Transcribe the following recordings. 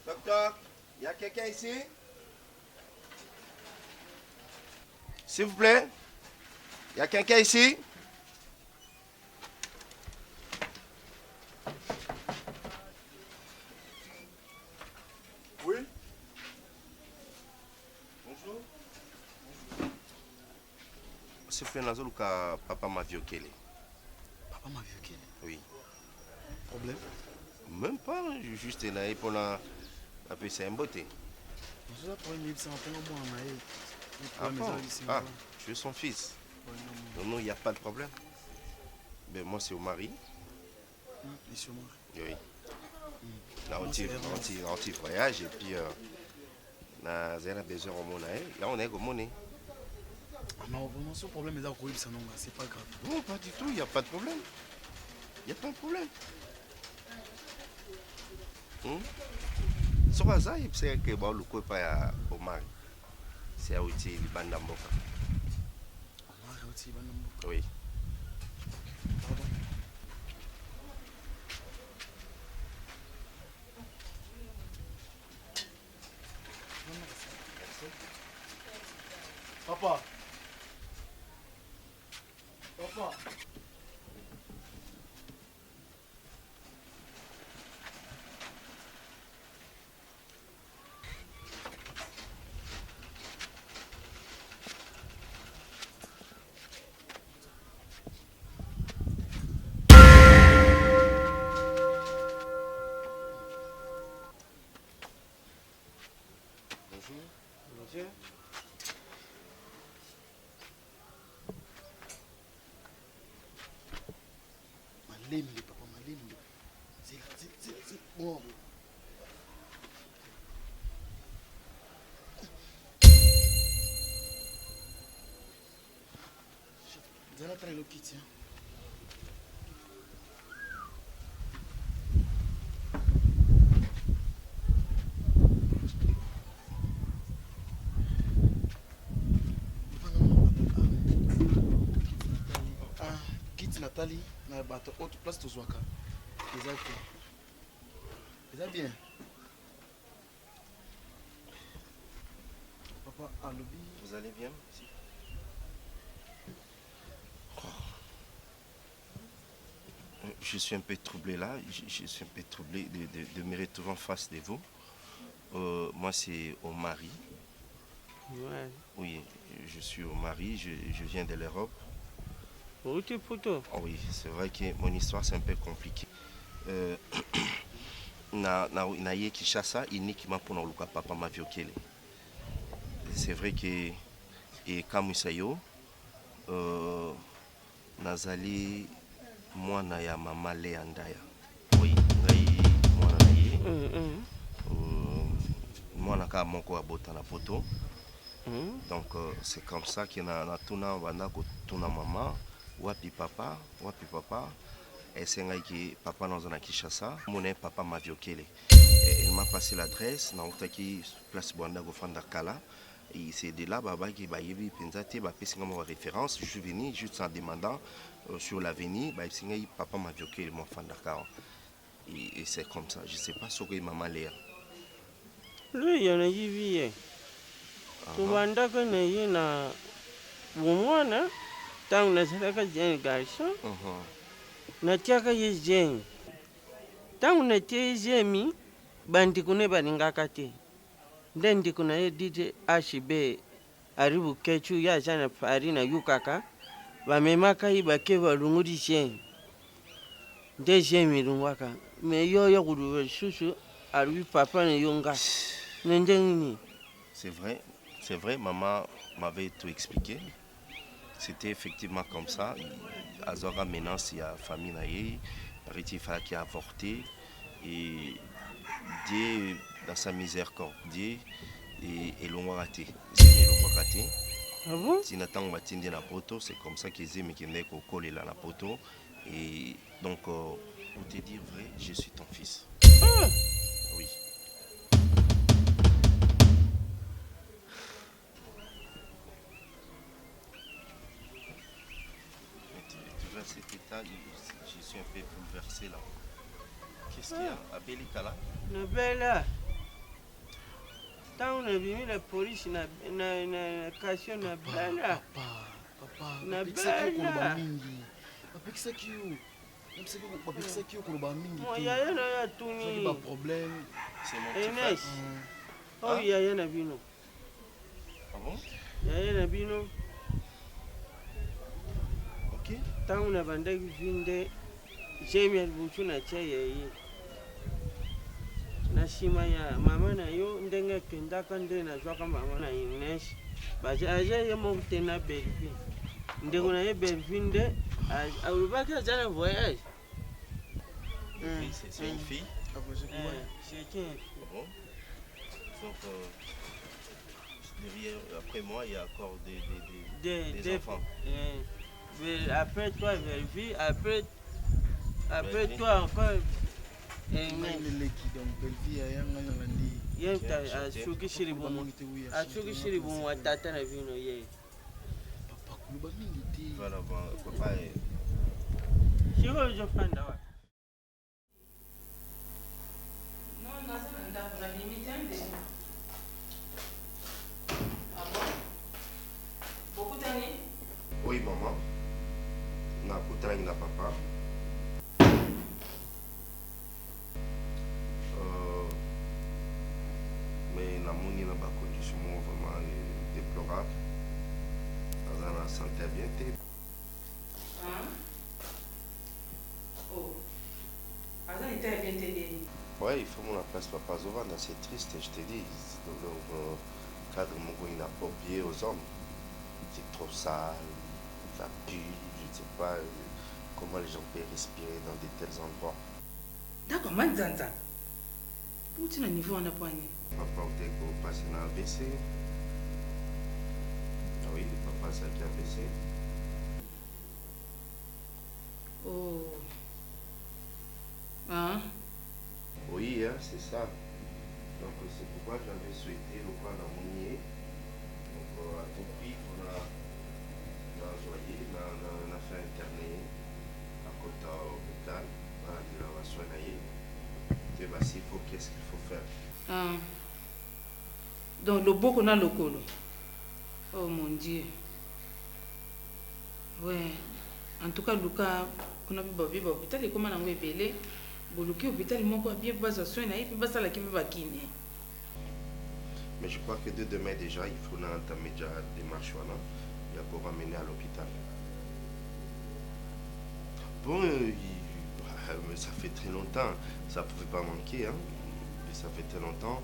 Docteur, il y a quelqu'un ici? S'il vous plaît? Il y a quelqu'un ici? Oui? Bonjour. S'il vous plaît, Nazoluka, papa m'a violé. Papa m'a violé? Oui. Problème? Même pas, juste là pour la c'est un beauté. Ah bon? Ah, je suis son fils. Non, il n'y a pas de problème. Ben, moi, c'est au mari. Et sur moi? Oui. Là, on voyage et puis on a besoin de monnaie. Là, on est comme monnaie. Ah, mais vraiment, ce problème est d'accord, c'est pas grave. Non, pas du tout, il n'y a pas de problème. Il n'y a pas de problème. Sur ça, il sait que bon, le coup est pas au mari. C'est à outil, il bande en boca. Oui. Papa. Papa. Bonjour. Bonjour. Malembe, papa, malembe. C'est bon. Vous allez travailler le kit, hein? Nathalie, na autre place de Zouaka. C'est bien. Papa, à lobby. Vous allez bien? Je suis un peu troublé là. Je suis un peu troublé de me retrouver en face de vous. Moi, c'est au mari. Ouais. Oui, je suis au mari. Je viens de l'Europe. Oh oui, c'est vrai que mon histoire c'est un peu compliqué. Na ye Kinshasa uniquement pour nous papa m'a violé. C'est vrai que et Kamusayo nazali mwana ya mama Léa Ndaya. Oui, ngai mwana na ye. Mwana ka moko abota na poto. Donc c'est comme ça que na tuna banda ko tuna mama wapi papa et c'est que papa dans un Kinshasa mon papa m'a violé. Il m'a passé l'adresse na utaki place Bwanda go fanda kala et c'est de là baba qui ba yebi penzate ba pesinga mo référence. Je suis venu juste en demandant sur l'avenir ba singa papa m'a violé mon fanda kala et c'est comme ça. Je sais pas ce que maman Léa. Lui yana yibi tubanda kana yina bumwana tang na sadaka jen garso na tiaka ye jen tang na tie jemi bandi kune baninga kate ndendi kuna ye dite ashibe aribu kechu ya jana pari na yukaka bamemaka ibake balungudi jen nde jemi lungwaka me yo kudu susu aribu papa ne yonga nendengini. C'est vrai, maman m'avait tout expliqué. C'était effectivement comme ça. Azora maintenant, il y a famille naïe, Ritifa qui a avorté et Dieu dans sa miséricorde, Dieu et l'on raté. Ah bon? Si Nathan Matindi na poto, c'est comme ça qu'ils aiment qu'ils n'aient qu'au col là na poto. Et donc, pour te dire vrai, je suis ton fils. Oui. Cet état, je suis un peu bouleversé là. Qu'est-ce qu'il y a? Abeli Kala? Nobela. ntango nabimi na polisi na kasio na bana bapekisaki yo koloba mingi yaya na yo atuni baproblème. Enes oyo yaya na bino yaya na bino ntango na bandaki vi nde jemi ya libutu na tia yeye na nsima ya mama na yo ndenge akendaka nde nazwaka mama na Ines aza ye moko te na Belvi ndeko na ye Belvi nde alobaki aza na voyage. C'est une fille? C'est une fille. Donc, derrière, après moi, il y a encore des enfants. Après toi, Belvi, après toi encore. Asukishiri bomo atata na vino ye. Voilà, papa est... Siko jo fanda wa. Oui, maman. Na kutani na papa. Mais la moni na ba condition vraiment déplorable. Dans la santé bien té. Oh. Azan était bien té. Ouais, il faut mon place papa Zovanda, c'est triste, je te dis. Donc, cadre mon il n'a pas oublié aux hommes. C'est trop sale, ça pue, je ne sais pas comment les gens peuvent respirer dans de tels endroits. D'accord, Manzanza. Pour tu as un niveau en appoigné. Papa est passé dans AVC. Ah oui, papa c'est qui a AVC. Oh. Hein? Oui, hein, c'est ça. Donc c'est pourquoi j'avais souhaité le plan d'harmonie. Donc à tout prix, on a envoyé, on a fait interner à côté de l'hôpital, on a dit on va soigner. Et bah s'il faut, qu'est-ce qu'il faut faire? Ah. Donc le beau qu'on a le colo. Oh mon Dieu. Ouais. En tout cas, Lucas, qu'on a vu à l'hôpital, et comment on a vu belé. Boluki hôpital moko bien basa soina et puis basa la kibe bakine. Mais je crois que de demain déjà, il faut entamer déjà des marches là, il y a pour ramener à l'hôpital. Bon, mais ça fait très longtemps, ça ne pouvait pas manquer, hein. Et ça fait très longtemps.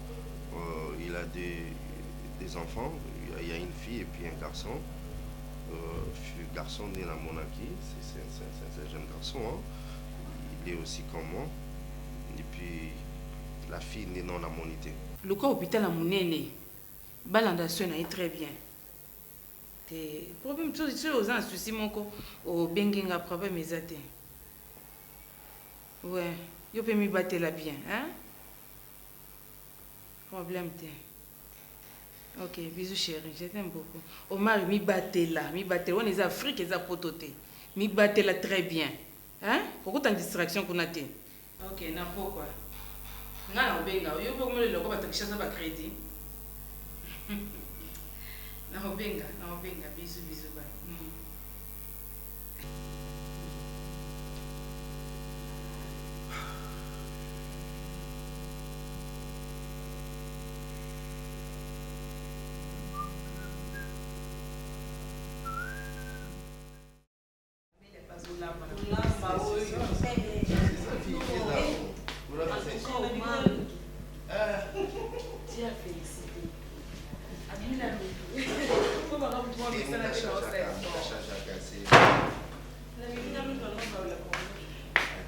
Il a des enfants, il y a une fille et puis un garçon. Le garçon né à Monaki, c'est un jeune garçon, hein. Il est aussi comme moi. Et puis la fille née dans la monité. Le cas hôpital à Mounene, balandation est très bien. Le problème, c'est aux gens soucis au benginga problème exact. Ouais, je peux me battre là bien, hein? Problème t'es. Ok, bisous chérie, je t'aime beaucoup. Omar, mi batte là, on est Afrique, ils ont pototé. Mi batte là très bien. Hein? Pourquoi t'as une distraction qu'on a été? Ok, n'importe quoi. Non, benga, yo peux me le logo parce que ça va crédit. Non, benga, bisous, bye.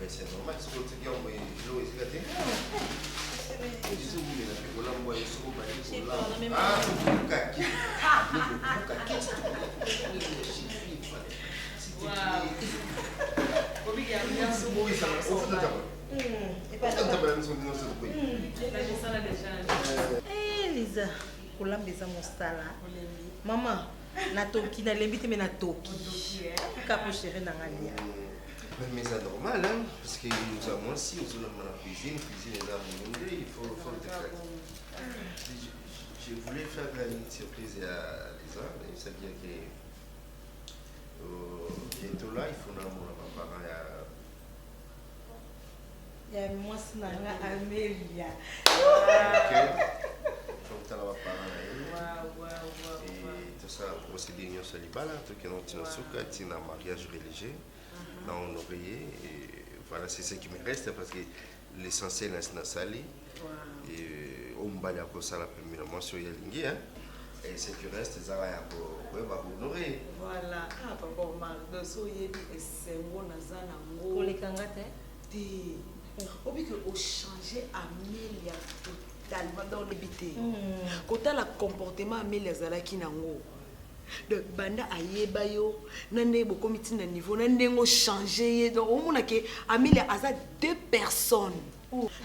C'est normal, c'est ce qui envoie l'eau ici. Lisa, kolambeza mosala. Maman, na toki na lembi te me na toki. Kapo chérie na ngalia. Mais c'est normal, hein, parce que nous avons aussi, on a la cuisine est là, il faut le faire. Je Je voulais faire une surprise à Lisa, mais ça vient que bientôt là, il faut nous parents ya mwasi na nga Amelia. Comme tu as la parents et tout ça, procédé union célibat là, tout qui est dans souka, c'est un mariage religieux, dans l'oreiller, et voilà, c'est ce qui me reste parce que l'essentiel est dans sali. Et on va dire que ça la première mention il y a lingi hein. Et ce qui reste ça va pour honorer. Voilà. Ah papa Omar, de so yebi esengo nazana ngo. Kolekanga te. Ti. Obi que au changer Amélia totalement dans le bité. Quand la comportement Amélia zalaki nango. De banda ayeba yo nande bo comité na niveau nande ngo changer donc on mona que Amélia aza deux personnes.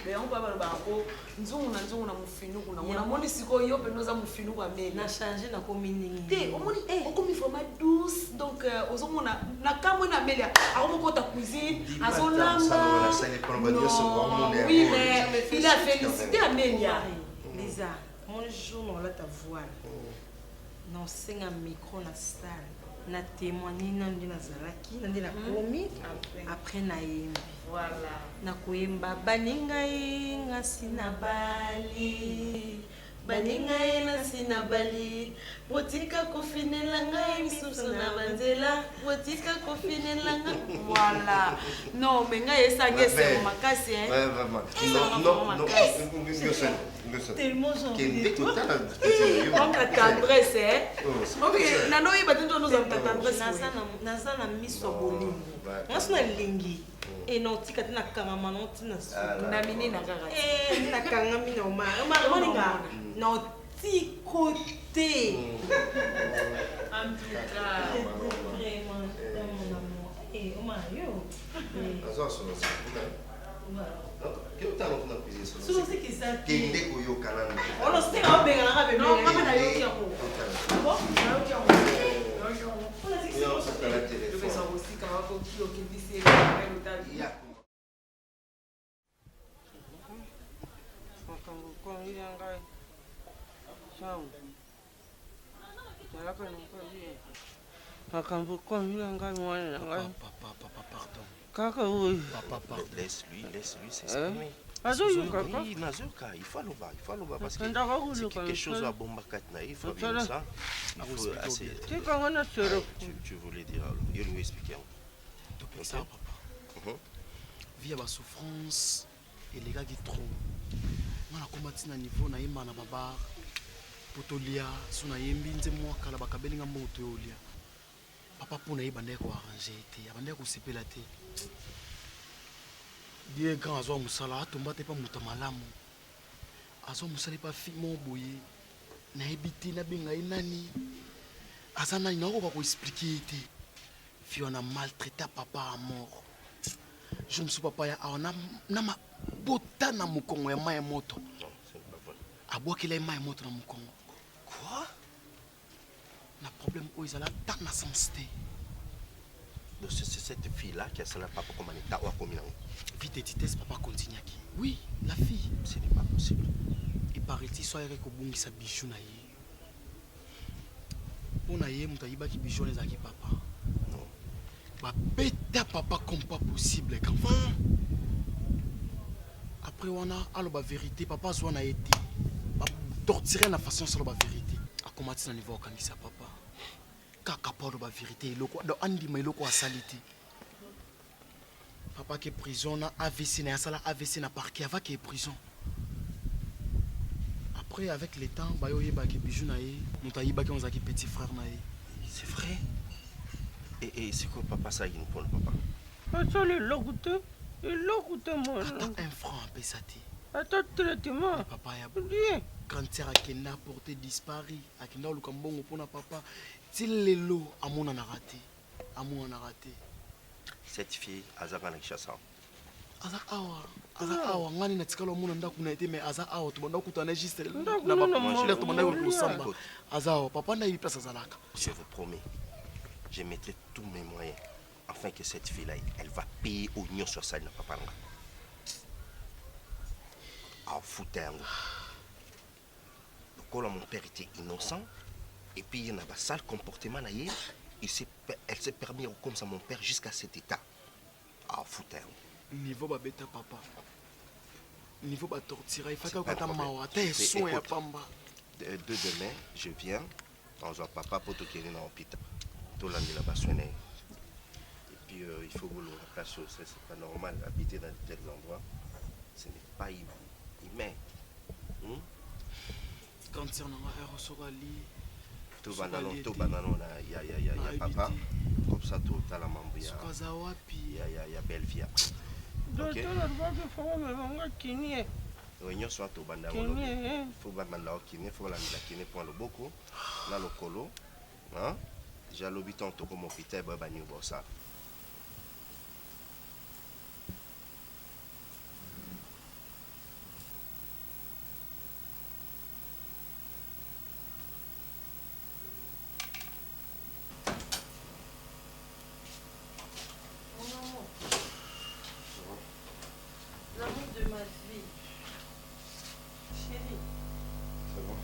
Mais on va parler nzungu na mufinu kuna mona moni siko yo pe noza mufinu kwa Amélia na changer na communiquer. Te on moni on comme vraiment douce donc ozo mona na kamwe na Amélia ako ko ta cuisine azolamba. Oui mais il a félicité Amélia. Lisa, mon jour on la ta voile. Non, c'est un micro na salle. Na témoigner nandi na zalaki, nandi na komi après na yembi. Voilà. Na koyemba baningai ngasi na bali. Baningai na sina bali. Botika kofinela ngai misusu na banzela. Botika kofinela ngai. Voilà. Non, mais ngai esange c'est makasi hein. Ouais, vraiment. Non. Tellement gentil. Donc la tendresse hein. OK, nano yeba tinto nous am tendresse. Naza na miso bolingo. Ngaso na lingi. Et non tika na kangama non tina su. Na mini na kaka. Na kangami na Omar moninga. Non ti côté. En tout cas. Vraiment, mon amour. Et Omar yo. Azor sur ça. Que tu as entendu piser sur Sous c'est qui ça? Kende koyo kalani. On le sait on benga na bébé. Non, maman na yo ki ako. Bon, na yo ki ako. On a dit que Non, c'est c'est la télé. Je vais ça aussi quand on qui au qui dit c'est l'hôtel. Makambo kwa vile ngai mwana na ngai. Papa, pardon. Kaka huyu. Papa, pardon. Laisse-lui s'exprimer. Azoyu kaka. Oui, Nazoka, il faut le voir parce que Ndaka c'est hulu quelque chose à bombakat na il faut bien ça. Il faut assez. Tika ngana sero. Tu voulais dire alors, il lui expliquer. Donc ça papa. Via ma souffrance et les gars qui trop. Moi na combattre na niveau na yemba na baba. Potolia suna yembi nze moi kala bakabelinga moto yolia. Papa pour na yebande ko arranger te, abande ko sepela te. Bien grand azo musala atomba te pa muta malamu. Azo musala pa fi mo boye. Na ebiti na benga inani. Azana ina ko expliquer te. Fi on a maltraité papa à mort. Je me suis papa ya on a ma bota na mukongo ya mai moto. Non, c'est pas vrai. Abwakela mai moto na mukongo. Quoi? Le problème où ils allaient dans la sensité. Donc c'est cette fille-là qui a cela papa comme un état ou comme une. Vite et titesse papa continue qui. Oui, la fille. Ce n'est pas possible. Il paraît-il soit avec Obungi sa bijou na ye. On a yé mutayiba qui bijou les aki papa. Non. Bah bêta papa comme pas possible quand. Après on a alors la vérité papa soit na été. Bah torturer la façon sur la vérité. A comment tu niveau quand ça papa. Kaka pas la vérité loko do andi mai loko asaliti. Papa qui est prison na AVC na sala AVC na parquet avant qui est prison. Après avec le temps ba yo yeba ki bijou na ye, mutayiba ki onza ki petit frère na ye. C'est vrai. Et c'est quoi papa ça il nous prend papa? Attends le logoute. Le logoute mon. Attends un franc à pesati. Attends traitement. Papa ya Bien. quand tu as kena porté disparu, a kena lu kambongo pona papa, til lelo amona na raté. Amona na raté. Cette fille Azaka na Kishasa. Aza awa ngani na tikalo muna ndaku na ete mais aza awa to banda kutana juste Ndaku na na ba mwa- manger to banda ko samba. Écoute. Aza awa papa na yi place azalaka. Je vous promets, je mettrai tous mes moyens afin que cette fille-là, elle va payer oignon sur ça, il n'a pas parlé. Ah, foutre. Lokola, mon père était innocent. Et puis, il y a un sale comportement. Elle s'est permis comme ça, mon père, jusqu'à cet état. Ah, foutais. Niveau babeta papa. Niveau ba tortira, il faut C'est que pas tu un mawa. problème. T'es soin à Écoute, pamba. De demain, je viens dans un papa pour te guérir dans l'hôpital. Tout l'année là-bas, soigné. Et puis, il faut que vous le remplaciez. C'est pas normal d'habiter dans de tels endroits. Ce n'est pas humain. Quand tu es en aérosogali, Tout banano, il y a papa. Comme ça, tout à la mambo, il y a belle vie. Docteur, alikuwa kufanya mevanga kinie. Réunion soit au banda. Kinie. Faut banda au kiné, faut la kiné pour le boko. Là, le colo. Hein? Déjà, l'habitant, tout comme hôpital, bah, nous, bon, ça. L'amour de ma vie. Chérie. C'est bon.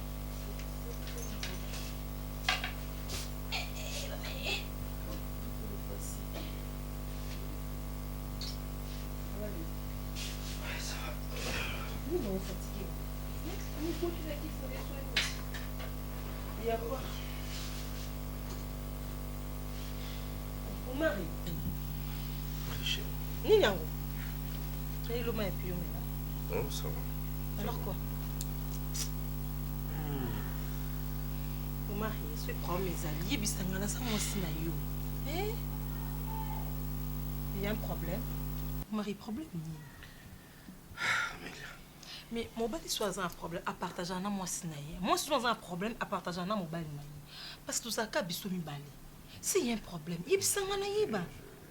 Il y a quoi? Mon mari. Nini yango? Et l'homme est plus maintenant. Non, ça va. Alors quoi? Mon mari, je prends mes alliés, bisangana ça moi aussi na yo. Eh? Il y a un problème. Mon mari, problème ni. Mais mon bali soit un problème à partager na moi aussi na yo. Moi soit un problème à partager na mon bali na yo. Parce que tout ça ka biso mi bali. S'il y a un problème, il bisangana yeba.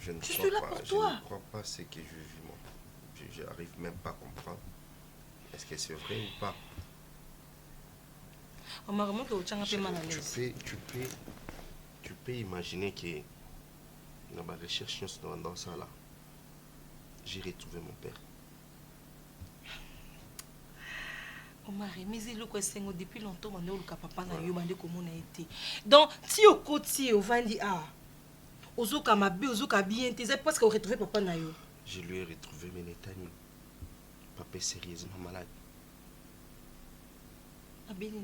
Je ne suis crois là pas, pour toi. Je ne crois pas ce que je vis, moi. Je n'arrive même pas à comprendre. Est-ce que c'est vrai ou pas? On m'a remonté au tchanga mal à l'aise. Tu peux imaginer que dans ma recherche dans ça là, j'ai retrouvé mon père. On m'a remis le question depuis longtemps, on a papa na yo bande comment on a été. Donc si au côté au vandi a ozoka mabe ozoka bien t'es parce qu'on retrouver papa na yo. Je lui ai retrouvé mes Netani. Papa est sérieusement malade. Abelini.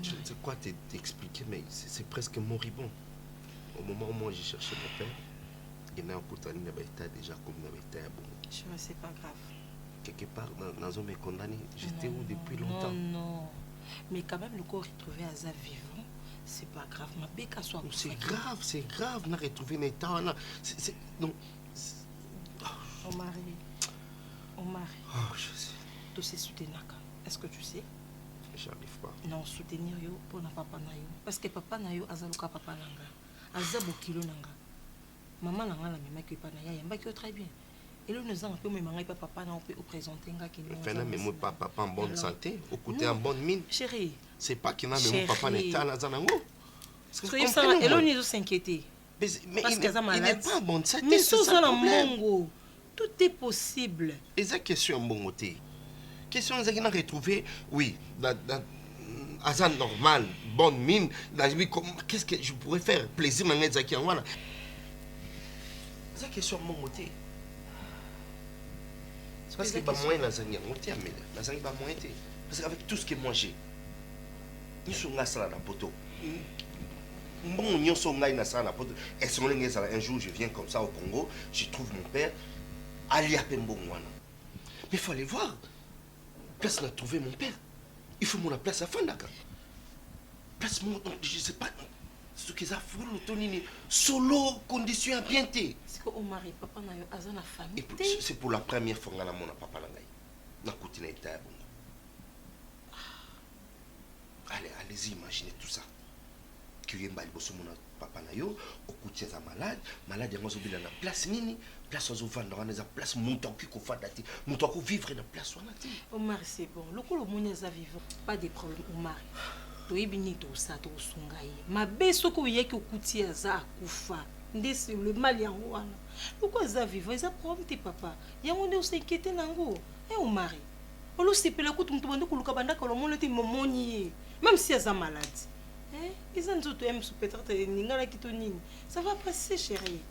Je ne sais quoi t'expliquer, mais c'est presque moribond. Au moment où moi j'ai cherché mon père, il y a un poutani dans l'état déjà comme dans l'état. Je vois, c'est pas grave. Quelque part dans un condamné, j'étais où depuis longtemps. Non. Mais quand même le corps retrouvé à Zav vivant, c'est pas grave. Ma béca soit. C'est grave, on a retrouvé un état. Non. On mari. Oh, je sais. Tu sais soutenir. Est-ce que tu sais? J'arrive pas. Non, soutenir yo pour na papa na yo. Parce que papa na yo azaluka papa nanga. Azabo kilo nanga. Maman nanga la même que papa na ya yamba qui très bien. Et là nous avons un peu même papa na on peut présenter nga qui nous. Enfin mais moi papa en bonne santé, au côté en bonne mine. Chérie. C'est pas qu'il n'a même papa n'état là zanango. Et là nous s'inquiéter. Mais parce qu'il n'est pas en bonne santé. Mais c'est ça le mongo. Tout est possible. Et ça question bon côté. Question qui n'a retrouvé oui dans Azan normal, bonne mine, qu'est-ce que je pourrais faire? Plaisir m'a dit qui en voilà. C'est question mon côté. Parce que bah moins lasagne monter mais lasagne pas moins été parce qu'avec tout ce que moi j'ai nous sommes là ça dans poto. Bon nous sommes là dans ça dans poto. Est-ce que un jour je viens comme ça au Congo, je trouve mon père Ali Apembo Mwana. Mais il faut aller voir. Place n'a trouvé mon père. Il faut mon place à Fandaka. Place mon je sais pas ce qu'ils a fourré l'autonome solo condition à bien té. C'est que au mari papa na yo azana famille. C'est pour la première fois que la mon papa la ngai. Na kotina ita bongo. Allez-y imaginez tout ça. Que yemba liboso mon papa na yo okutia za malade yango zobila na place nini place ozo vendre na za place montaku ko fada ti montaku vivre na place wana ti. Omar c'est bon lokolo moneza vivre pas de problème Omar. Toyebini to sa to sungai mabe soko yeki okutia za akufa ndesi le mal yango wana loko za vivre za problème ti papa yango nde s'inquiéter nango eh Omar olosepela kutu moto bandi koluka bandaka olomona te momoni ye même si aza malade eza nzoto ya misu peut-être eninganaki to nini ça va passer chérie.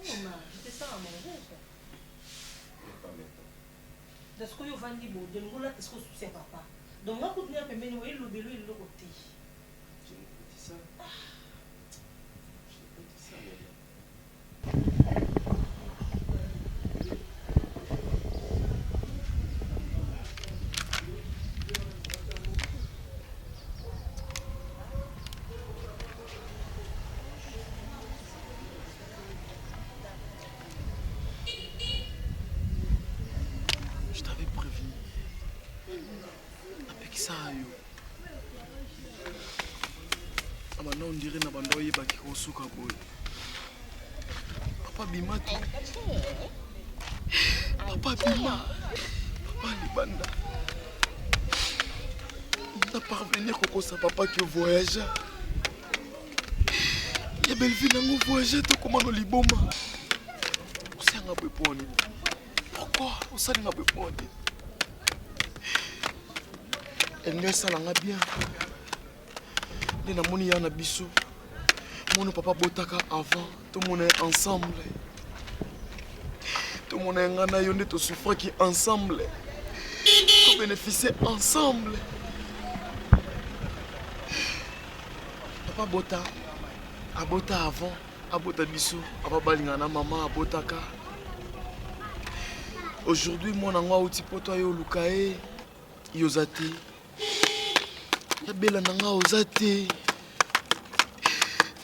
C'est ça à manger. Est-ce que vous vendez beau de nous là est-ce que c'est papa donc moi quand on a pembeni oui le belo il le côté je n'ai pas dit ça. Je t'avais prévenu. Avec ça, yo. Maintenant, on dirait que nous avons baki kosuka boy. Papa bima tu. Papa bima. Papa libanda. On a parvenir koko sa papa qui voyage. Ya belle vie nango voyage to comment no liboma. Osanga beponi. Pourquoi osanga beponi? Elle salanga bien. Les namoni yana biso. Mon papa botaka avant. Tout le monde est ensemble. Tout le monde est ngana yonde to souffre qui ensemble. Pour bénéficier ensemble. Papa bota. Abota avant. Abota biso. Papa balingana maman abotaka. Aujourd'hui mon angwa uti poto yo lukae. Yozate. Bela nanga ozate.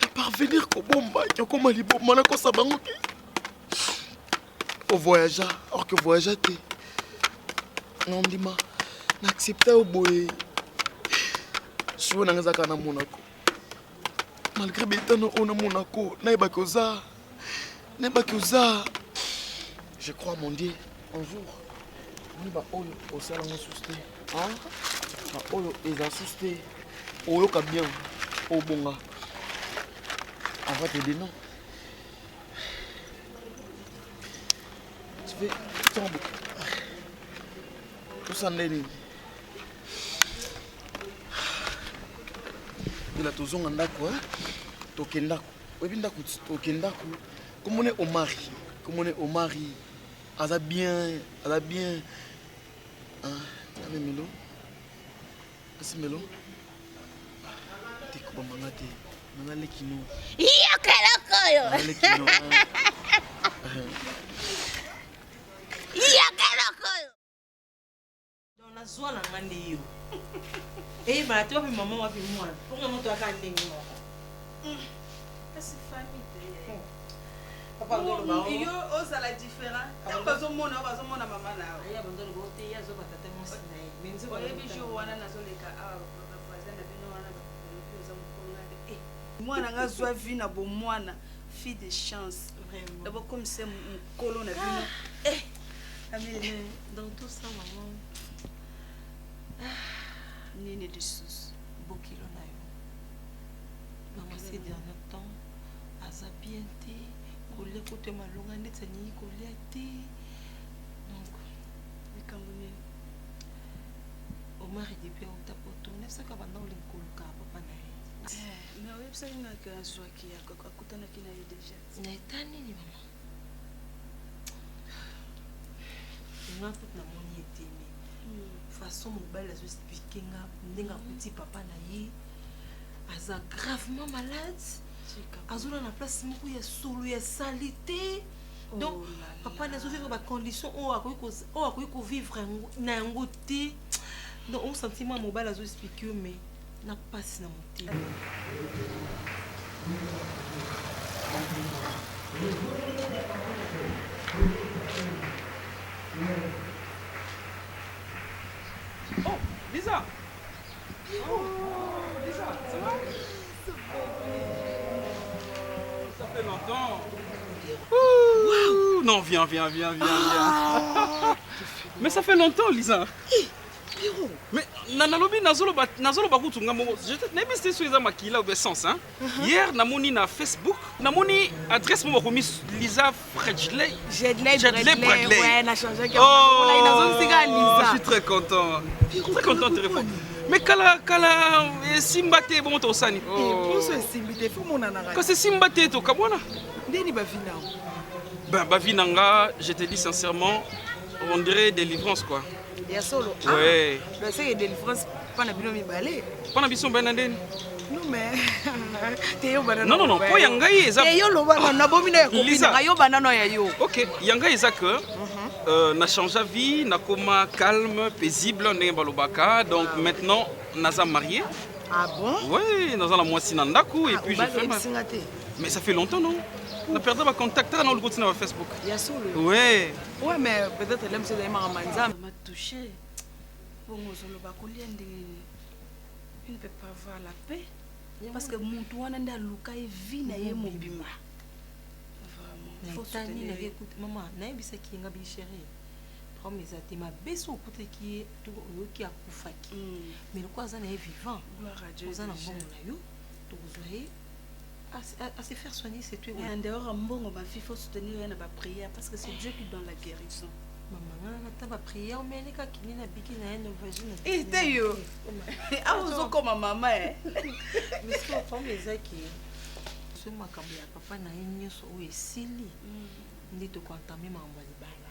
Na parvenir ko bomba, ko mali bomba na ko sabango ki. Au voyager, or que voyager te. Non dima, na accepter au boy. Sio nanga zaka na Monaco. Malgré betano on a Monaco, na ba koza. Na ba koza. Je crois mon Dieu, un jour ni ba oyo au salon susté. Hein? Oyo eza susté. Oyo ka bien. O bonga. On va t'aider non. Tu veux tomber. Tout ça n'est. Il a toujours un ndako hein. Tokendako. Webi ndako tokendako. Comme on est au mari. Comme on est au mari. Aza bien. Hein, tu as melo. Asi melo. Tiko ba mangate. Mangale kino. Iya kalakoyo. Mangale kino. Iya kalakoyo. Dans la zone na ngande yo. Eh ba tu wapi mama wapi mwana. Ponga mtu akande ngimo. Kasi famille. Papa ngolo ba. Yo osala différent. Bazomona mama na. Aya bandolo bote ya zo batata mosi na ye. Menzi ba oyebi jour wana nazoleka awa bavoisin na bino wana balobi oza mokonga te mwana nga zwa vi na bomwana fille de chance d'abord comme c'est mokolo na bino amene dans tout ça maman nini lisusu bokilo na yo mama ces derniers temps aza bien te kolia kote malonga ndeti aningi kolia te donc likambo nini Omar depuis au tapoto n'est-ce que pendant le koluka papa na ye mais oyebisaki ngaka azwaki akutanaki na ye déjà na eta nini mama nga kutu namoni eteni façon mobali azoexplike nga ndenge akuti papa na ye aza gravement malade azona na place moko ya solo ya sali te donc papa na azovivre bacondition oyo akoki kovivre na yango te donc on sentiment mobile azo expliquer mais na passe na motema Oh Lisa. Oh Lisa, ça va? Ça fait longtemps. Wow. Non, viens. Mais ça fait longtemps Lisa. Mais nalobi nazolo ba kutunga mo je n'ai pas sur les makila au sens hein. Hier namoni na Facebook namoni adresse mo komis Lisa Bradley. Jedley, Bradley. ouais, n'a changé. Oh, Lisa. je suis très content. Très content de te répondre. Mais kala simbate bon to sani. Oh, so simbite faut mon anara. Quand c'est simbate to kamona. Ndeni bavina. Ben bavinanga, je te dis sincèrement, on dirait délivrance quoi. Ya solo. Ouais. Ben c'est délivrance pas na bino mi balé. Pas na biso ben ndeni. Non mais Théo banana. Non, po yangai eza. Théo lo banana na bomina ya kopina yo banana ya yo. OK, yangai eza que na change de vie, na koma calme, paisible ndenge balobaka. Donc maintenant naza marié. Ah bon? Oui, naza la moitié nandaku et puis je fais ma... Singate. Mais ça fait longtemps non? On a perdu ma contact dans le groupe sur Facebook. Ya solo. Ouais. Ouais mais peut-être l'aime c'est d'ailleurs manza. m'a touché. Bon, il ne peut pas avoir la paix. Parce que mon toit n'a pas luka et vie n'a pas mobima. Vraiment. Faut soutenir. Écoute, maman, n'a pas ça qui est ngabi chérie. Prends mes amis, ma baisse au côté qui est tout qui a koufaki. Mais le quoi ça n'est vivant. Gloire à Dieu. Vous en avez bon yo. Donc vous voyez. À se faire soigner, c'est tout. Et en dehors, il faut soutenir la prière parce que c'est Dieu qui donne la guérison. Maman, on a prié, on met les cas qui n'a biki na une vagine. Et t'es yo. Ah, vous comme maman. Mais ce qu'on fait, les amis qui ce mois quand il y a papa na une so ou esili. Ndi to kwantami mambo libala.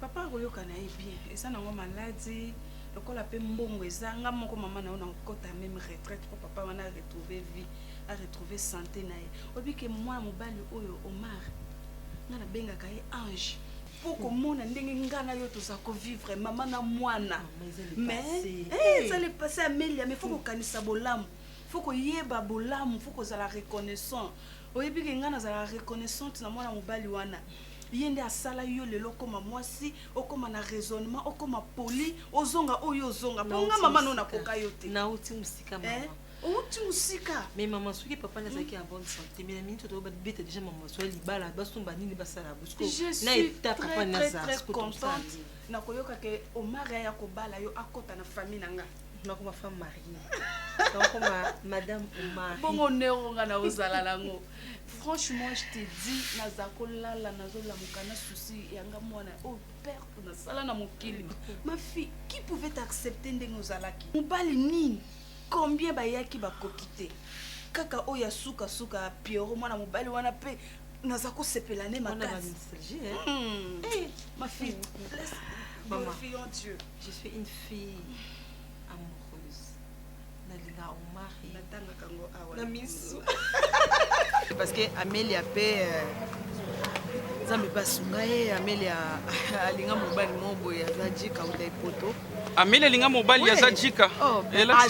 Papa royo kana bien. Et ça na ngo maladie. Lokola pe mbongo ezanga moko maman na ona kota même retraite pour papa wana retrouver vie, a retrouver santé na ye. Obi ke moi mobali oyo Omar. Na benga ka ye ange. Pour que mon ndenge ngana yo toza ko vivre maman na mwana. Mais ça le passé Amélia mais faut ko kanisa bolamu. Faut ko yeba bolamu, faut ko za la reconnaissant. Oyebi ke ngana za la reconnaissante na mwana mobali wana. Yende asala yo lelo koma mwasi okoma na raisonnement okoma poli ozonga oyo ozonga ponga mama no na koka yote na uti musika mama uti musika mais maman soki papa na zaki en bonne santé mais na minute to ba bete déjà maman so libala basumba nini basala busko na ita papa na za très contente na koyoka ke Omar ya kobala yo akota na famille nanga na ko ma femme mariée donc madame Omar bongo nero nga na ozala lango. Franchement, je te dis, nazakola la nazola mukana souci yanga mwana oh père na sala na mokili. Ma fille, qui pouvait t'accepter ndenge ozalaki? Mobali nini? Combien bayaki bakokite? Kaka oya suka pioro mwana mobali wana pe nazako sepelane makasi. Ma fille, maman, fille en Dieu. Je suis une fille amoureuse. Nalinga Omar natanga kango awa. Na misu. Parce que Amélia paie Zambe basunga ye Amélia alinga mobali mobo ya Zadjika uta ipoto. Amélia linga mobali ya Zadjika. Oh, a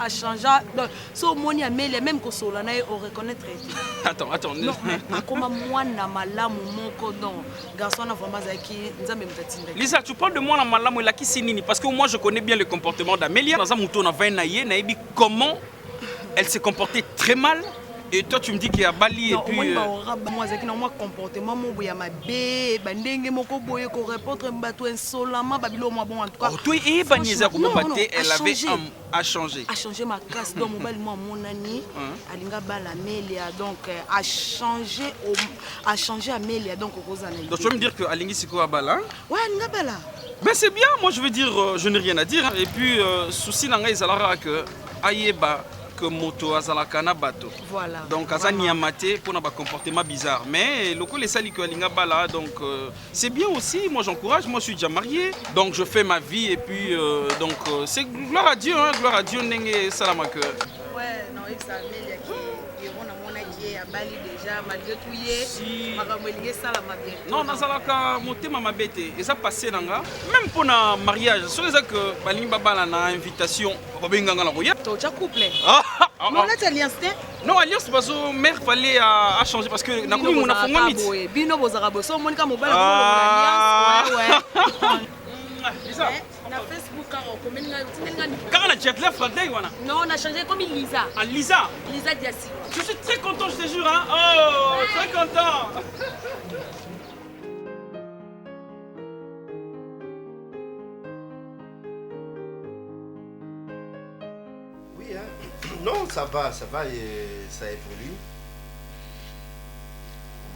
changé. Donc so moni Amélia même ko sola na on reconnaître. Attends. Non, akoma mwana malamu moko donc garçon na vraiment zaki Nzambe mtatinda. Lisa, tu parles de moi na malamu la kisinini parce que moi je connais bien le comportement d'Amélia. Dans un mouton na vaina ye na ebi comment elle s'est comportée très mal. Et toi tu me dis qu'il y a Bali non, et puis moi zaki na moi comportement mon boya mabe bandenge moko boye ko répondre bato insolemment babilo moi bon en tout cas. Oh toi et Baniza ko baté elle avait a changé ma casse donc mobali moi mon ani alinga bala Amélia donc a changé Amélia donc kozana. Donc tu veux me dire que alingi siko abala? Ouais alinga bala. Mais c'est bien, moi je veux dire je n'ai rien à dire hein. Et puis souci nanga izalara que ayeba que moto azalaka na bato. Voilà. Donc azani amate pour na comportement bizarre. Mais le coup les sali que alinga bala donc c'est bien aussi. Moi j'encourage. Moi je suis déjà marié. Donc je fais ma vie et puis donc c'est gloire à Dieu hein, gloire à Dieu nenge salamaka. Ouais, non, il s'améliore qui on a mon qui à Bali déjà malgré tout hier. Magamelingue salama bien. Non, nazalaka motema mabete. Et ça passé nanga même pour na mariage. Sur les que balingi babala na invitation. Babenganga na roya. Tu as couple. Non, là, tu alliance. Non, alliance parce que mère fallait à changer parce que na komi mona fonga mit. Bino bozarabo so monika mobile alliance. Ouais. Lisa. Na Facebook car combien ngani. Car na jet left Friday wana. Non, on a changé comme Lisa. Ah Lisa. Lisa Diassi. Je suis très content, je te jure hein. Oh, très content. Non, ça va, et ça évolue.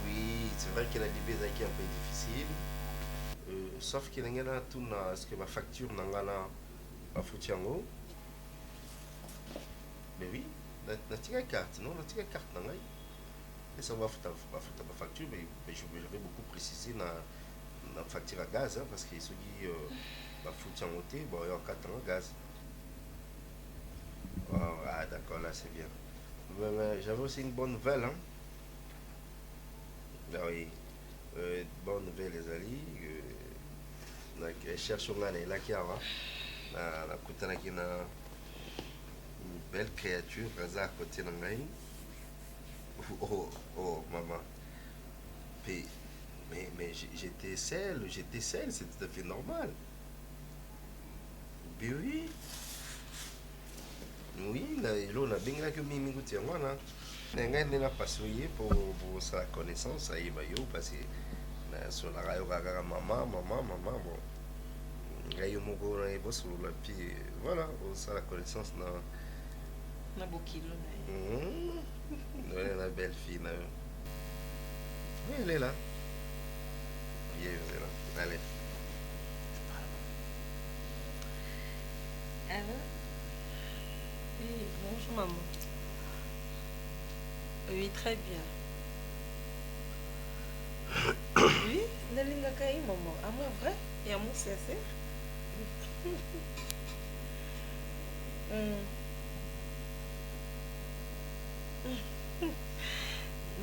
Oui, c'est vrai que la début est un peu difficile. Sauf qu'il y a tout ce que ma facture n'a pas foutu en haut. Mais oui, la carte, non, la carte n'a pas. Et ça va foutre ma facture, mais j'avais beaucoup précisé dans la facture à gaz, hein, parce que ceux qui va foutre en haut, bon, il y a 4 ans gaz. Oh, ah, d'accord, là c'est bien. Mais j'avais aussi une bonne nouvelle, hein. Ah oui, bonne nouvelle, les amis. Cherche là qui a une belle créature, à côté de moi. Oh, maman. Mais j'étais seul, c'est tout à fait normal. Mais oui. Oui, là, on a bien là que Mimi Goutier, voilà. On a pas souillé pour sa connaissance, ça y va, parce que sur la radio, maman, bon. Il mon go na ibo sur la puis voilà, ça la connaissance Na bokilo na. Elle est la belle fille là. Oui, elle est là. Oui, elle est là. Allez. Alors? Oui, bonjour maman. Oui, très bien. Oui, nalinga kai maman. Amour vrai et amour sincère.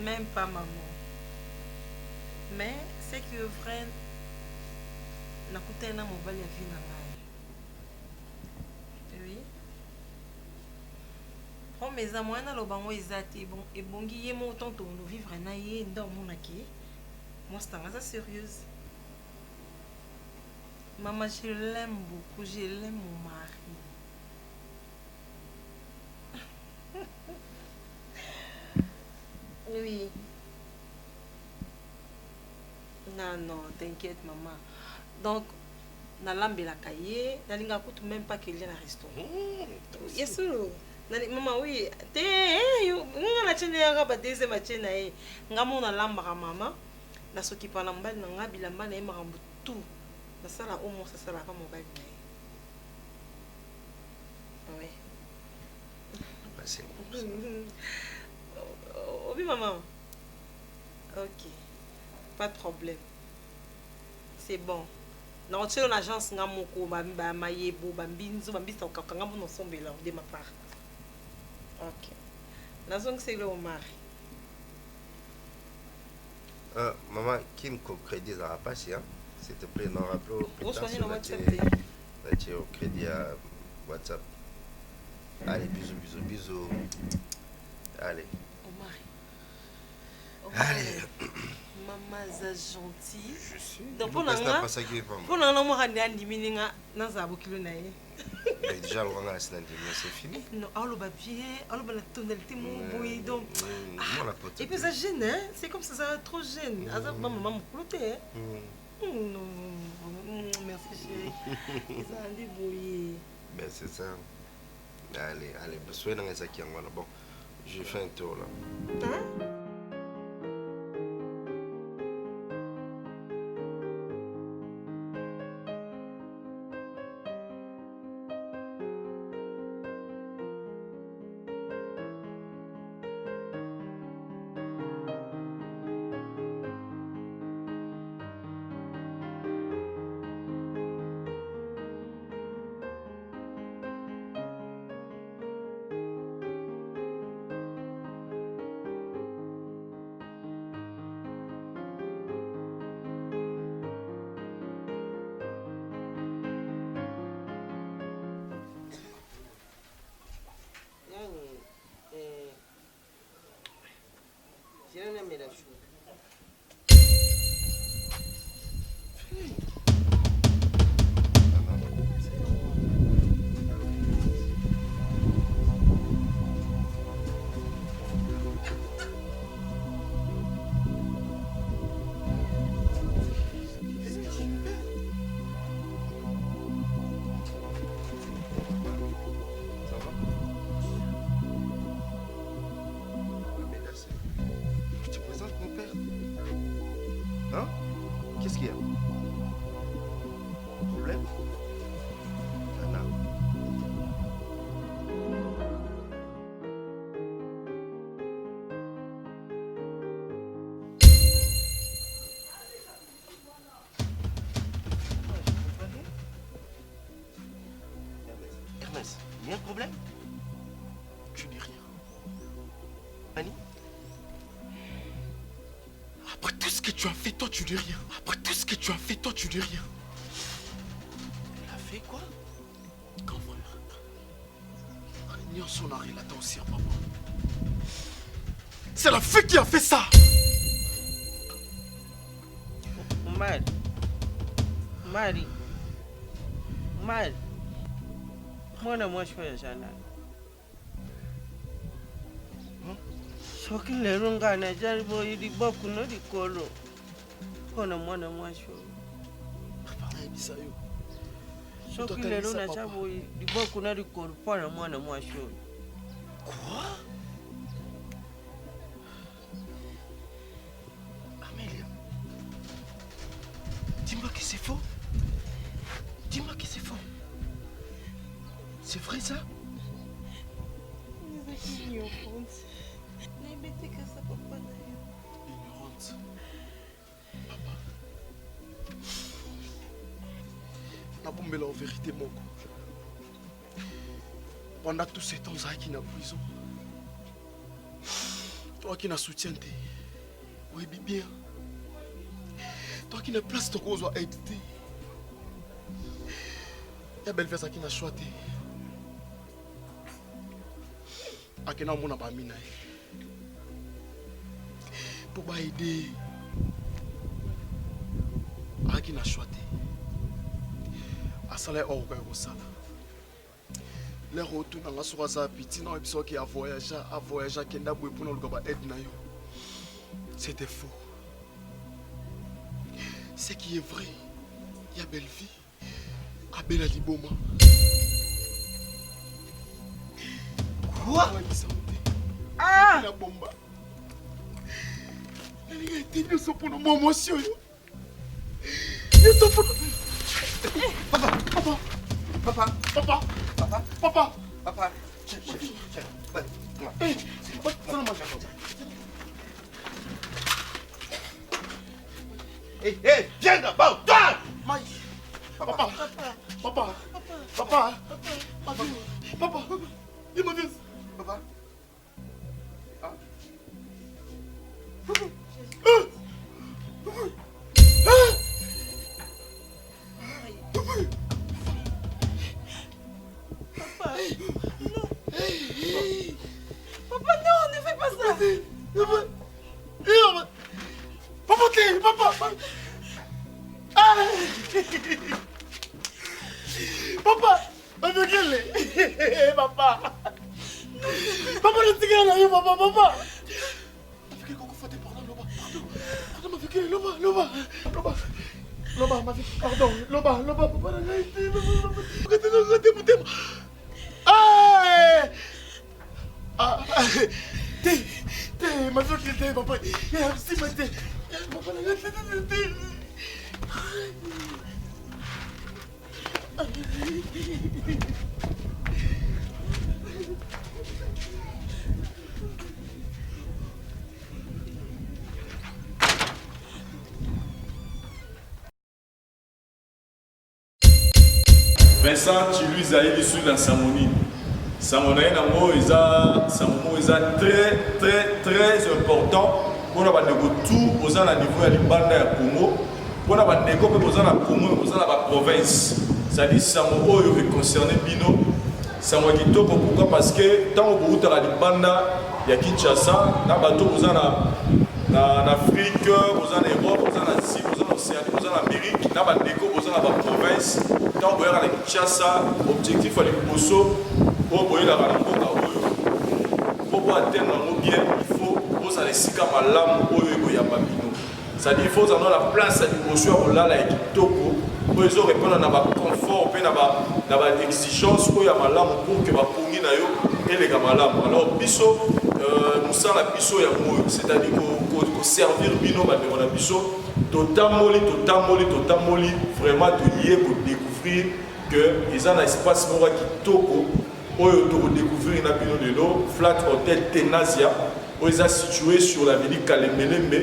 Même pas maman. Mais c'est que vrai nakutana mobali ya vie na ngai. Oui. Promesa mwana lobango ezati bon ebongi ye mo tonto no vivre na ye ndo mona ki. Moi c'est sérieuse. Maman, je l'aime beaucoup, je l'aime mon mari. Oui. Non, t'inquiète maman. Donc, na lambela kaye, na linga kutu même pas qu'il y a un restaurant. Yes, maman, oui. Yo, nga chene ya ba deuxième chene e. Nga mona lamba maman. Na soki pa na mbali na nga bilamba na e makambo tout. Ça là au moins ça là pas mobile. Oui. C'est bon. Oui maman. OK. Pas de problème. C'est bon. Non, tu es une agence ngamoko ba mayebo ba mbinzo ba mbisa okakanga bon ensemble là de ma part. OK. La zone c'est le mari. Maman, qui me crédit à passer, hein? S'il te plaît, non, rappelez-vous plus tard sur au crédit à WhatsApp. Allez, bisous. Allez. Allez. Maman, c'est gentil. Je suis. Donc, pour l'instant, déjà, c'est fini. Non, on va bien, on va la tonalité, donc. Et puis, ça gêne, hein? C'est comme ça, ça trop gêne. Maman, non, merci chérie. Ça a débrouillé. Ben c'est ça. Allez, soyez dans les sacs. Bon, je fais un tour là. Hein? Il y a un problème? Tu dis rien. Mani? Après tout ce que tu as fait, toi, tu dis rien. Après tout ce que tu as fait, toi, tu dis rien. Elle a fait quoi? Quand frère. Nyonso na relata aussi à papa. C'est la fille qui a fait ça. Mari. Mwana mwasho ya sana. Soki lero ngana jaribo ili boku no dikolo. Kona mwana mwasho. Papa ayebisa yo. Soki lero na jabo ili boku no dikolo pona mwana mwasho. Quoi? Amélia, dis-moi que c'est faux. Dis-moi que c'est faux. C'est vrai ça? Ignorante. Papa. Nabombela en vérité mon coup. Pendant tous ces temps qui na prison. Toi qui na soutien, oui bien. Toi qui na place ton cause à aider. Ya belle fesse qui na choisi. Akena mona ba mina. Pour ba aider. Aki na choisi. Asala o ka ko sala. Les retours dans la soirée ça petit non épisode qui a voyagé kenda boy pour nous le aide na yo. C'était faux. Ce qui est vrai, il y a belle vie. Abela Liboma. Quoi? Ah! La bomba. Elle a été bien pour nos moments, monsieur. Ils sont pour Papa. Hé, viens d'abord, toi! Papa. Il m'a dit. Papa. Papa, non, ne fais pas ça. Papa. Papa, avec elle. Papa. Papa, ne t'y gagne pas, papa. Avec elle, qu'on fait pardon, Loba. Pardon, avec elle, Loba. Loba, ma fille, pardon. Loba, papa, n'a été. Regardez. T'es, ma fille, qui était, papa. Si, ma t'es. Papa, n'a été. Vincent Chilu Zaïd issu dans Samoni. Samoni est très important pour nous tout aux à niveau de Libanda et Congo. Pour nous négo aux à Congo aux à la province. C'est-à-dire Samo est concerné Bino. Samo Kitoko pourquoi parce que tant que vous avez Libanda, il y a Kinshasa, dans bateau aux en Afrique, aux en Europe, aux en Asie, aux en Océanie, aux en Amérique, dans bateau aux en province. Tant que vous avez Kinshasa, objectif à l'Ebosso, pour vous la pour atteindre bien, il faut vous aller si comme l'âme au Yabamino. C'est-à-dire qu'il faut avoir la place à l'Ebosso au Lala et Kitoko. Pour ils ont répondre à notre confort, à notre exigence, pour que ma pongi na yo et les gamalam. Alors, biso, nous sommes la biso ya mou, c'est-à-dire qu'on servir bino ba de biso, totamoli, vraiment de lier pour découvrir que ils ont un espace mora qui toko, pour découvrir na bino de l'eau, Flat Hotel Tenasia, où ils sont situés sur l'avenue Kalemelembe,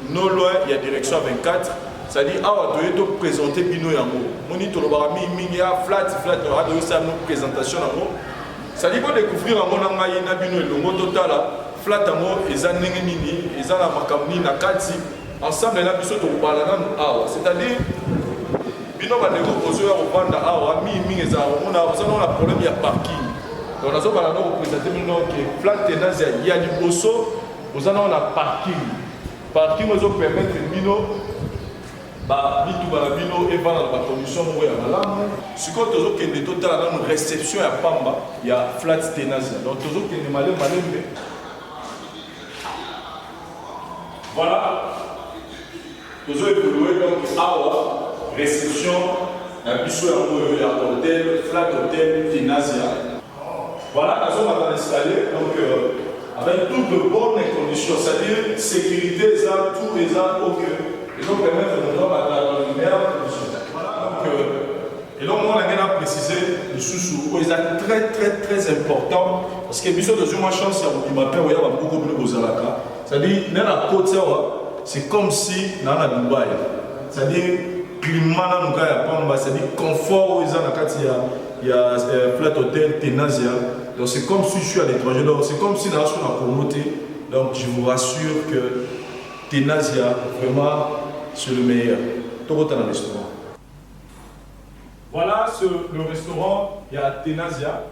non loin, il y a direction 24. c'est-à-dire awa toye to présenter bino yango moni tolobaka mingi ya flat adoyo sa no présentation yango c'est-à-dire ko découvrir yango na ngai na bino elongo totala flat yango eza ndenge nini eza na makambo nini na kati ensemble na biso tokobala nanu awa c'est-à-dire bino bandeko ozoya kovanda awa mingi eza na problème ya parking donc nazobala no kopresente bino ke flat tenance ya liboso oza na parking ezopermettre bino bituka na bino evanda na bacondition moko ya malamu sikoyo tozokende totala nanu réception ya pamba ya flat tenance donc tozokende malembe voilà tozoévolue donc awa réception na biso yango ya hotel flat hotel tenazia voilà nazomaka na installé donc avec toutes de bonnes conditions c'est-à-dire sécurité eza tout eza ok ils vont permettre de nous avoir dans les meilleures conditions. Et donc, on a bien précisé le sous-sous. C'est très important parce que biso de ma chance à matin où il y a beaucoup de bozalaka. C'est-à-dire dans la côte c'est comme si dans la Dubaï. C'est-à-dire climat dans nous ya pamba, c'est-à-dire confort où ils ont il y a flat hotel Tenazia. Donc c'est comme si je suis à l'étranger. Donc c'est comme si dans la communauté. Donc je vous rassure que Tenazia vraiment c'est le meilleur. Tout dans le restaurant. Voilà le restaurant, il y a Tenazia.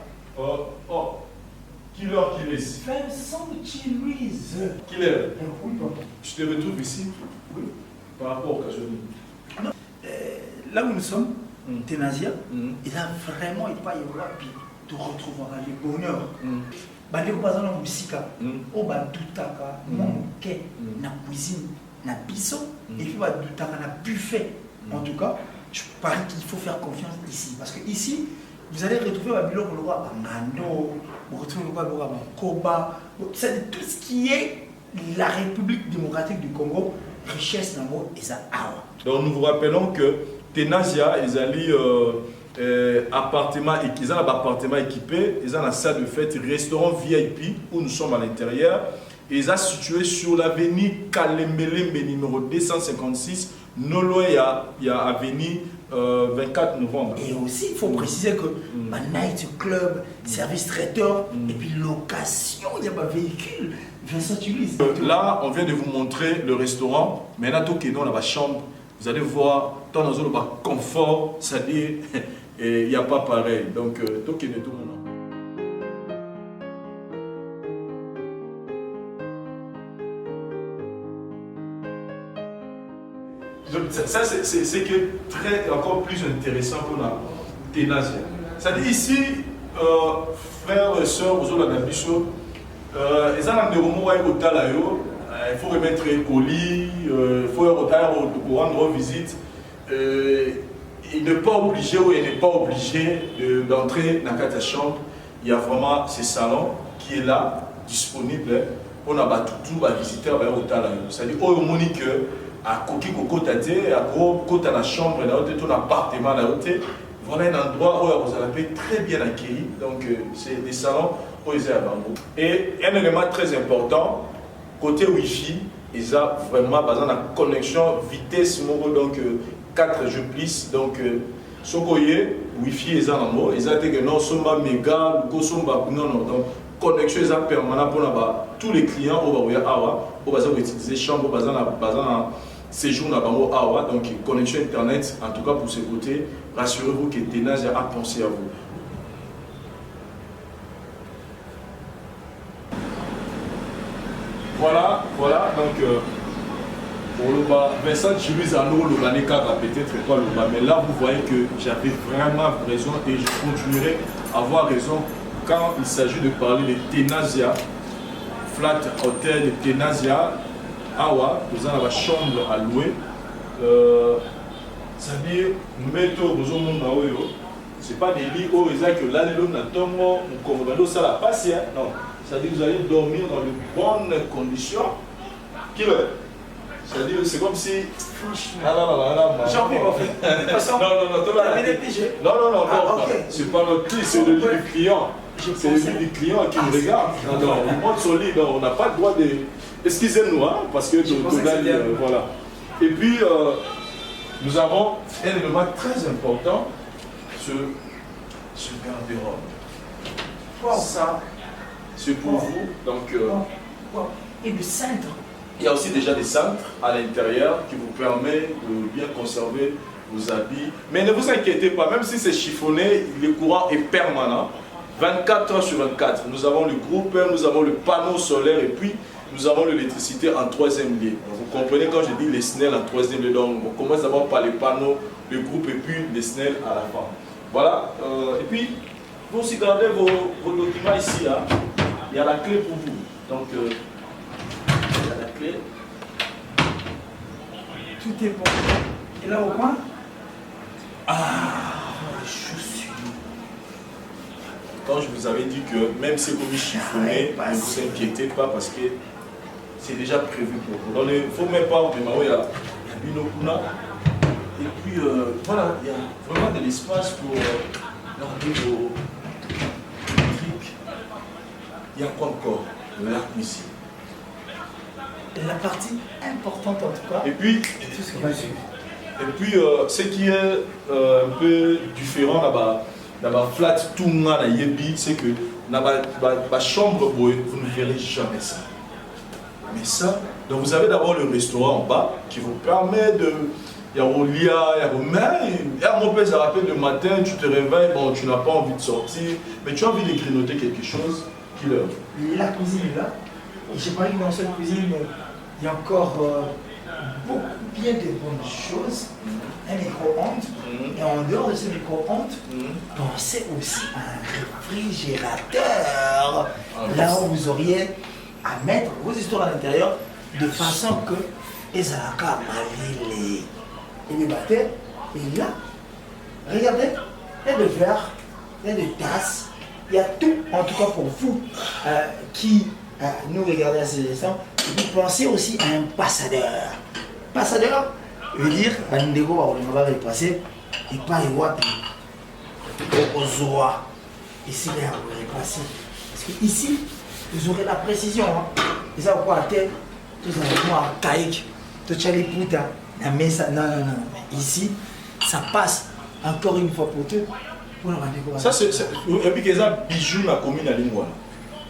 Killer Kilis. Vincent Chiluise. Killer. Oui, papa. Je te retrouve ici. Oui. Par rapport au Kajoni. Là où nous sommes, Tenazia, il a vraiment pas rapide de retrouver le bonheur. Bandeko bazana musika o badutaka moke na cuisine na biso et puis badutaka na buffet. En tout cas, je parie qu'il faut faire confiance ici parce que ici vous allez retrouver Babylone le roi Mando, vous retrouvez le roi Koba, c'est tout ce qui est la République démocratique du Congo, richesse nango et ça awa. Donc nous vous rappelons que Tenazia ils allaient appartement et qu'ils ont un appartement équipé, ils ont la salle de fête, restaurant VIP où nous sommes à l'intérieur. Ils sont situés sur l'avenue Kalembelembe numéro 256, non loin il y a avenue 24 novembre. Et aussi il faut préciser que ma night club, service traiteur et puis location, il y a pas véhicule. Vincent Tulis. Là on vient de vous montrer le restaurant, maintenant tout qui est dans la chambre, vous allez voir dans le confort, c'est-à-dire il n'y a pas pareil. Donc, tout qui est de tout le monde. Ça, c'est encore plus intéressant pour la Tenazia. C'est-à-dire ici, frères et sœurs, vous avez la bichot, ils ont il faut remettre au lit, il faut rendre visite. Il n'est pas obligé ou il n'est pas obligé d'entrer dans la chambre. Il y a vraiment ce salon qui est là, disponible pour tout visiteurs au Talayo. C'est-à-dire au Monique à Koki Koko Tate, à gros côté la chambre, dans appartement là voilà un endroit où vous allez être très bien accueilli. Donc c'est des salons où ils sont à Bambou. Et un élément très important, côté Wi-Fi, ils ont vraiment besoin de connexion vitesse donc 4G plus. Donc ce que Wi-Fi ils ont ils ont que non somba méga non donc connexion est permanente pour tous les clients au Awa au utiliser chambre bazan séjour na bango Awa donc connexion internet en tout cas pour ce côté rassurez-vous que Tenazia a pensé à vous. Voilà donc pour le bas, Vincent Chiluise à nous, le Banéka peut-être pas le bas, mais là vous voyez que j'avais vraiment raison et je continuerai à avoir raison quand il s'agit de parler de Tenazia, Flat Hotel de Tenazia, Awa, nous avons la chambre à louer. C'est-à-dire, nous mettons aux hommes, c'est pas des lits où ils ont que là, les hommes n'ont ça la passe, non. C'est-à-dire que vous allez dormir dans de bonnes conditions. C'est-à-dire c'est comme si... Franchement. J'en ai en fait. Non, c'est pas notre lit, c'est le lit du client. C'est le lit du client qui nous regarde. Non, on monte son lit, on n'a pas le droit de... Excusez-nous, hein, parce que... voilà. Et puis, nous avons un élément très important, ce garde-robe. Wow. Ça, c'est pour vous. Donc, Wow. Et le centre. il y a aussi déjà des cintres à l'intérieur qui vous permettent de bien conserver vos habits. Mais ne vous inquiétez pas, même si c'est chiffonné, le courant est permanent. 24 heures sur 24. Nous avons le groupe, nous avons le panneau solaire et puis nous avons l'électricité en troisième lieu. Vous comprenez quand je dis les SNEL en troisième lieu. Donc on commence d'abord par les panneaux, le groupe et puis les SNEL à la fin. Voilà. Et puis, vous aussi gardez vos documents ici. Hein. Il y a la clé pour vous. Donc, il y a la clé. Tout est bon. Et là au coin? Les chaussures. Quand je vous avais dit que même si vous chiffonné, ne vous inquiétez pas parce que c'est déjà prévu pour vous. Donc, il ne faut même pas vous démarrer à Binokuna. Et puis, voilà, il y a vraiment de l'espace pour garder vos trucs. Il y a quoi encore? La cuisine. La partie importante en tout cas. Et puis, tout ce qui va suivre. Et puis, ce qui est un peu différent là-bas, flat tout le monde c'est que dans la chambre, vous ne verrez jamais ça. Mais ça, donc vous avez d'abord le restaurant en bas qui vous permet de. Il y a au lit, il y a au main, et à mon père, ça rappelle le matin, tu te réveilles, bon, tu n'as pas envie de sortir, mais tu as envie de grignoter quelque chose qui leur. La cuisine est là. Et je pas que dans cette cuisine, il y a encore beaucoup bien de bonnes choses. Un micro-ondes. Et en dehors de ce micro-ondes, pensez aussi à un réfrigérateur. Là où vous auriez à mettre vos histoires à l'intérieur de façon que les alacas malilés. Et les batteurs, et là, regardez, il y a des verres, il y a des tasses, il y a tout, en tout cas pour vous qui nous regardez à ces instants, vous pensez aussi à un passadeur. Passadeur veut dire, on va repasser, et pas y voir aux oies. Ici, là, on va repasser. Parce que ici, vous aurez la précision. Hein. Et ça, quoi, à terre, tout ça, moi, caïque, tout ça, les putas. Mais ça, non. Ici, ça passe encore une fois pour tout. Ça, c'est. Et puis, il y a un bijou dans la commune à Lingouala.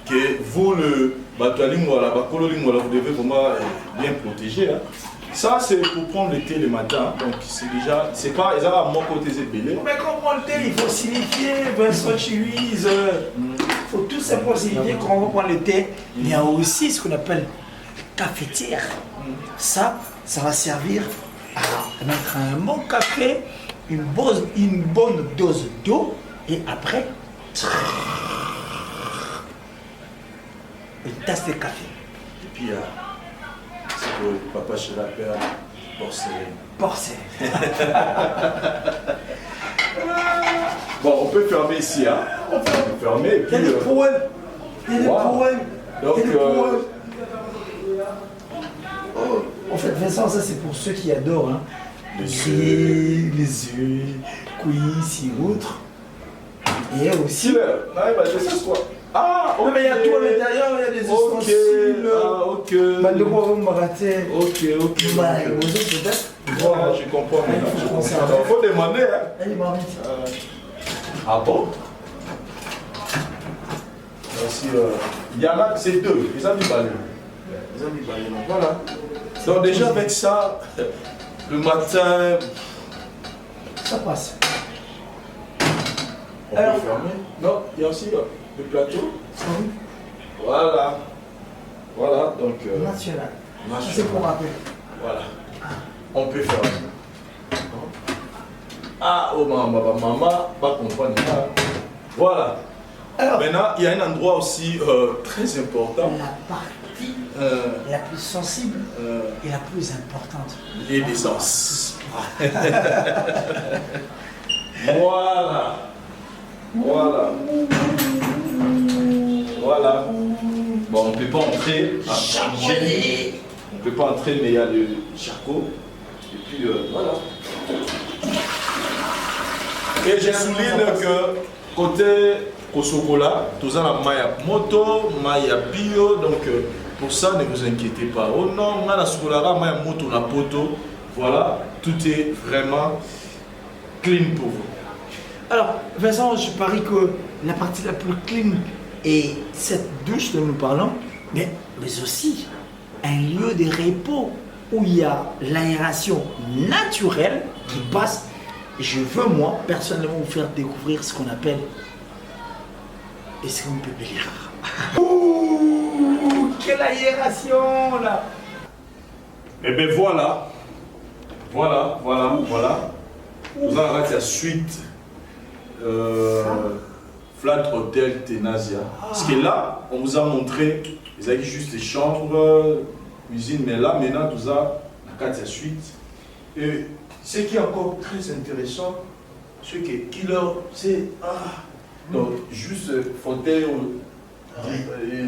Que vous, le bateau à Lingouala, vous devez vraiment bien protéger. Hein. Ça, c'est pour prendre le thé le matin. Donc, c'est déjà. C'est pas. Ils ont à mon côté, c'est belé. Mais quand on prend le thé, il faut signifier, Vincent Chihuise. Il faut tout simplement signifier quand on va prendre le thé. Il y a aussi ce qu'on appelle cafetière. Ça va servir à mettre un bon café, une bonne dose d'eau, et après, une tasse de café. Et puis, c'est pour papa chez la père, porcelaine. Bon, on peut fermer ici, hein. On peut fermer. Et puis, il y a des poèmes. Il y a des poèmes. Donc, en fait, Vincent, ça c'est pour ceux qui adorent. Hein. Les yeux, cuisses et autres. Et aussi. Ah, ok. Mais il y a tout à l'intérieur, il y a des ustensiles. Ah, ok. Ok. Voilà, je comprends maintenant. Il faut demander. Hein. Ah bon? Il y en a, c'est deux. Ils ont mis balai. Voilà. Donc déjà avec ça, le matin, ça passe. On peut fermer. Non, il y a aussi le plateau. Voilà. Voilà, donc. National. C'est pour rappeler. Voilà. On peut fermer. Ah, oh maman, pas comprendre. Voilà. Alors, maintenant, il y a un endroit aussi très important. La partie la plus sensible et la plus importante. Les naissances. Voilà. Bon, on ne peut pas entrer. On ne peut pas entrer, mais il y a le charcot. Et puis, voilà. Et je souligne que côté Kosokola, tout ça, il y a moto, il y a bio, donc pour ça, ne vous inquiétez pas. Oh non, on a la moto, la poto, Voilà, tout est vraiment clean pour vous. Alors, Vincent, je parie que la partie la plus clean est cette douche dont nous parlons, mais aussi un lieu de repos où il y a l'aération naturelle qui passe. Je veux, moi, personnellement, vous faire découvrir ce qu'on appelle... Est-ce qu'on peut bélir? Ouh, quelle aération, là! Et bien voilà. Vous en avez la suite. Flat Hotel Tenasia. Parce que là, on vous a montré, ils avaient juste les chambres, cuisine, mais là, maintenant, tout ça, la carte suite. Et ce qui est encore très intéressant, c'est que Killer, c'est. Donc, juste fauteuil,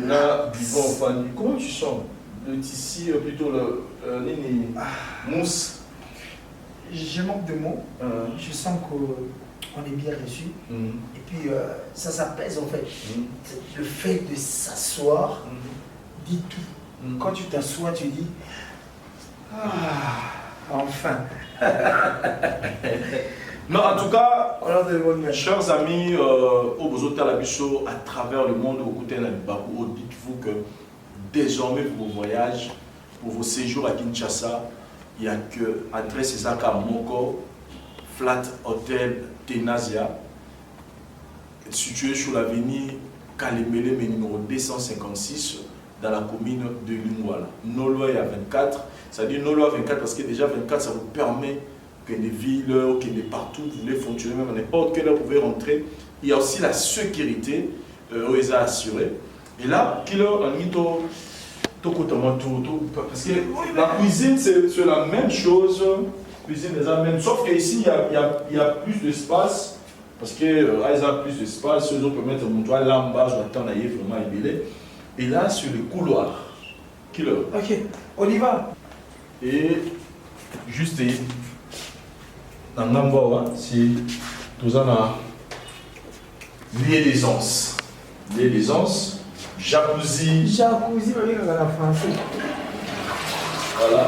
là, divan, enfin, comment tu sens? Le tissu, plutôt le mousse. Je manque de mots. Je sens qu'on est bien reçu. Et puis, ça s'apaise en fait. Le fait de s'asseoir dit tout. Quand tu t'assois, tu dis enfin. Non, en tout cas, chers amis, au Bozoté à la Bichot, à travers le monde, au côté de Bakou, dites-vous que désormais pour vos voyages, pour vos séjours à Kinshasa, il n'y a que André César Moko, Flat Hotel Tenasia, situé sur l'avenue Kalemele, numéro 256, dans la commune de Lingouala. Nolo est à 24, ça dit Nolo à 24 parce que déjà 24, ça vous permet que des villes, que des partout, vous voulez fonctionner, même à n'importe quelle heure, vous pouvez rentrer. Il y a aussi la sécurité, ils ont assuré. Et là, parce que la cuisine, c'est la même chose. Cuisine, c'est la même. Sauf qu'ici, il y a plus d'espace. Parce qu'ils ont plus d'espace. Ils peuvent mettre mon toit là en bas, je m'attends à y vraiment ébélé. Et là, sur le couloir. Ok, on y va. Et juste dans Namboa, c'est tout ça dans lié d'aisance. Lié d'aisance, jacuzzi. Jacuzzi, on va la français. Voilà.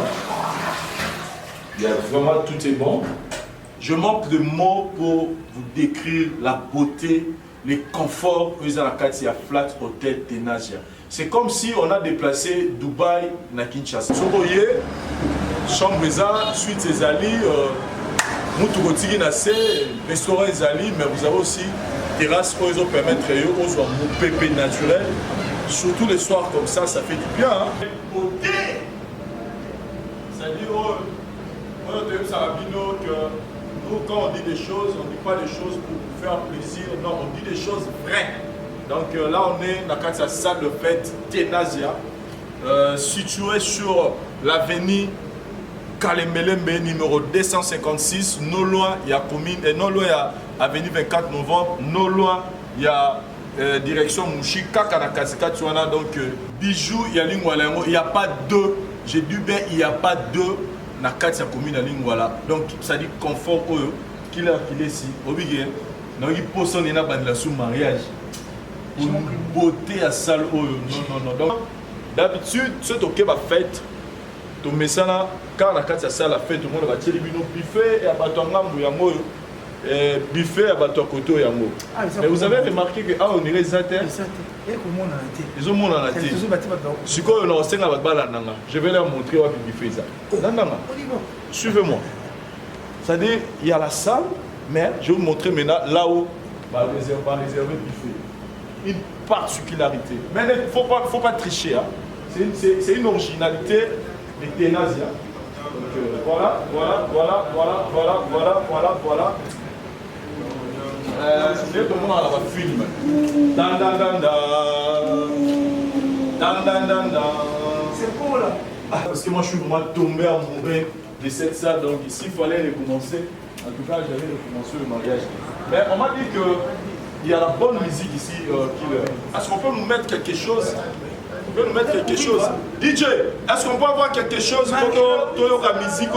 Il y a vraiment tout est bon. Je manque de mots pour vous décrire la beauté, les conforts que vous avez à Flat Hotel Tenasia. C'est comme si on a déplacé Dubaï à Kinshasa. Si vous voyez, chambre suite ses alliés, Moutourotigi Nassé, restaurant les alliés, mais vous avez aussi terrasse où ils ont permettre aux hommes pépé naturel. Surtout les soirs comme ça fait du bien. Beauté! C'est-à-dire, nous, quand on dit des choses, on ne dit pas des choses pour vous faire plaisir, non, on dit des choses vraies. Donc là, on est dans la salle de fête Tenasia, située sur l'avenue Kalemelembe, numéro 256, non loin, il y a commune, et non loin, il y a avenue 24 novembre, non loin, il y a direction Mouchi, Kakanakasika, tu vois, donc bijoux, il y a Lingwalango, il n'y a pas deux, j'ai dit bien, il n'y a pas deux. Na kati ya commune à Lingouala. Donc ça dit confort qu'il est ici. Obligé. Donc il pose son ena bandela sous mariage. Pour beauté à salle non. Donc d'habitude c'est OK ba fête. To mesana car na kati ya salle la fête tout le monde va tirer bino buffet et abato ngambu yango buffet abato koto yango. Mais vous avez remarqué que on irait zater. Ils ont mon en tête. Si on a un balananga, je vais leur montrer où buffet ça. Suivez-moi. C'est-à-dire, il y a la salle, mais je vais vous montrer maintenant là où on va réserver le buffet. Une particularité. Mais il ne faut pas tricher. Hein. C'est une originalité de Tenasia. Donc voilà. Je vais tout le monde à la film. C'est beau là. Parce que moi je suis vraiment tombé amoureux de cette salle, donc s'il fallait recommencer, en tout cas j'allais recommencer le mariage. Mais on m'a dit qu'il y a la bonne musique ici. Est-ce qu'on peut nous mettre quelque chose? DJ, est-ce qu'on peut avoir quelque chose pour la musique?